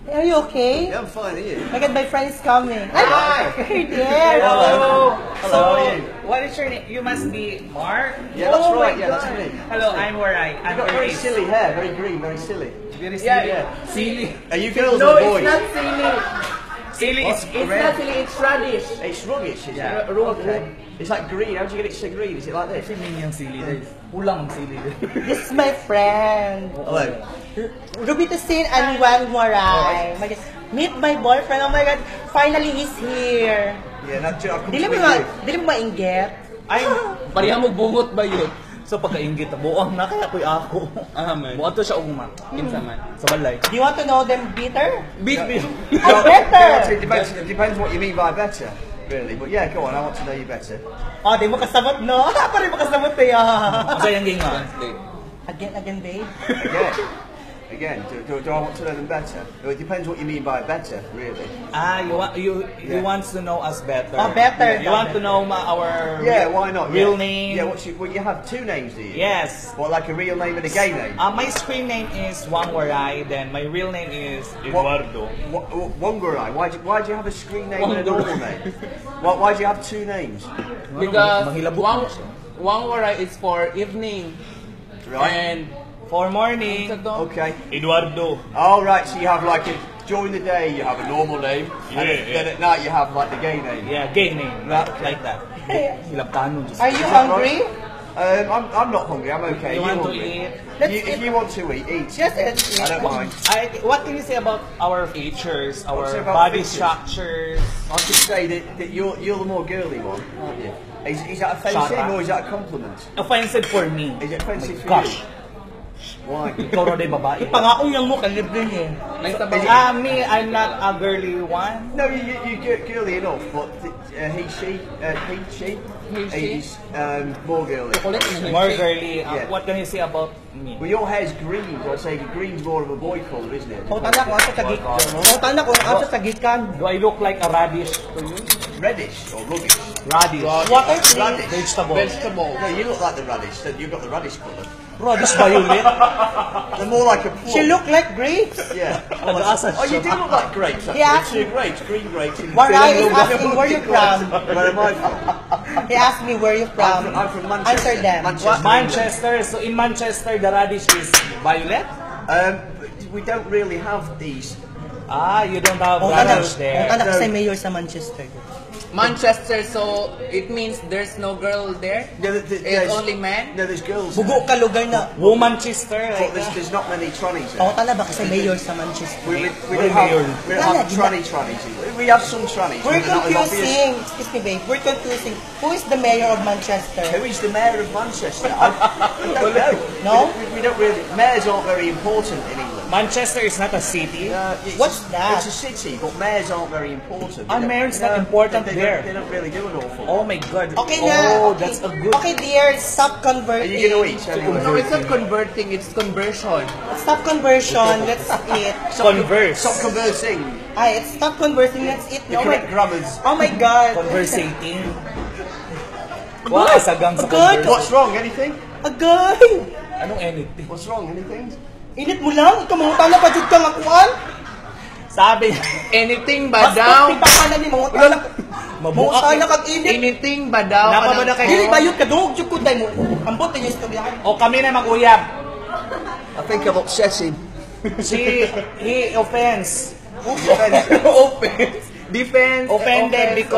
Are you okay? Yeah, I'm fine, are you? My God, my friend is coming. Hi! Hey there! Hello. Hello, So, how are you? what is your name? You must be Mark. Yeah, that's Oh right, my yeah, that's God. me. Hello, I'm Waray. You've I'm got very Chris. silly hair, very green, very silly. Very Yeah, silly. yeah. Silly. Are you girls No, or it's boys? not silly. Silly is It's red. not silly, it's radish. It's rubbish, is Yeah. it? Okay. It's like green. How do you get it so green? Is it like this? Kasi mean yung silly guys. Kulang ang silly guys. This is my friend. Hello. Ruby Tosin and Juan Moray. My God. Meet my boyfriend. Oh my God. Finally, he's here. Yeah, I've come Dili to mo meet you. dili mo mainggit. Ay, pareha mo bungot ba yun? So pagkaingit, buang na kaya ko'y ako. Man. Buwan to siya ugma. Kinsa man. Sa balay. Do you want to know them better? Beat me. Oh, better! It depends what you mean by better, really. But yeah, go on, I want to know you better. Oh, di mo kasabot, no? Pa rin mo kasabot ya. Masaya yung game nga. Again, babe. Again, do I want to know them better? It depends what you mean by better, really. Ah, you want to know us better. Oh, better. You want to know our Yeah, why not? real Yeah. name? Yeah, well, you have two names, do you? Yes. What, like a real name and a gay name? My screen name is Wang Waray, then my real name is Eduardo. Wongurai. Why do you have a screen name and a normal name? Why do you have two names? Because Manghilabot Wang Waray is for evening. Right. And For morning, Okay. Eduardo. Oh, right. So you have like during the day you have a normal name, and then at night you have like the gay name. Yeah, gay name. Right. Like that. Hilabtanon. Are you hungry? I'm not hungry. I'm okay. You want to hungry? eat? If you want to eat. Just I don't mind. What can you say about our features, our What's about body features? structures? I could say that you're the more girly one, aren't you? Is that offensive or is that a compliment? Offensive for me. Is it offensive for Gosh. you? Why? Ikaw raw din babae. Ipangaong yung mo, kalibre niya. Me, I'm not a girly one. No, you get girly enough, but she, is more girly. More girly. Yeah. What can you say about me? Well, your hair's green, so I'd say green's more of a boy colour, isn't it? Kung tanda ko asa tagikan. Kung tanda ko asa tagikan. Do I look like a radish to you? Reddish or rubbish? Radish. Water please. Radish. Vegetable. No, you look like the radish. You've got the radish colour. Radish violet. They're more like a plum. She look like grapes. Yeah. Nag-asa Oh, you do look like grapes, actually. Yeah. Two grapes, green grapes. Waray is asking where you from. Where am I from? He asked me where you from. I'm from Manchester. Amsterdam. Manchester. So in Manchester, the radish is violet? We don't really have these. Ah, you don't have Kung tanda, radish kung there. tanda kasi mayor sa Manchester. Manchester, so it means there's no girl there? No, It's only men? No, there's girls. Bugo ka lugar na. Womanchester. But Like there's not many trannies Kung there. tanda ba kasi mayor sa Manchester. We Where don't have, mayor? we don't have trannies. We have some trannies. We're but they're not as obvious. confusing. Excuse me, babe. We're confusing. Who is the mayor of Manchester? Who is the mayor of Manchester? I don't know. No? We don't really. Mayors aren't very important in England. Manchester is not a city. What's that? It's a city, but mayors aren't very important. Ah, mayor's not important there. They don't really do an awful lot. Oh my God. Okay na. Oh, okay. that's a good. Okay, dear. Stop Are converting. you going to eat anyway? No, it's not converting, it's conversion. Stop conversion. Let's eat. Converse. Stop conversing. Ay, it's stop conversing. Let's eat. The Oh my, correct grammars. oh my God. Conversating. Wow, sagang sa Good. converse. What's wrong? Anything? Agay. Anong anything? What's wrong? Anything? Init mo lang. Ikaw mga tala pa dyan kang akuan. Sabi, Anything ba Basta daw? pipa ka na ni mga tala. Mga mabuak. tala kag-init. Anything ba daw? Napabada kayo? Dili bayot ka. Dungog jud ko day mo. Ambot yung istoryahan. O kami na mag-uyab. I think I've upset him. He offends. Offense. Offense. Defense. Offended because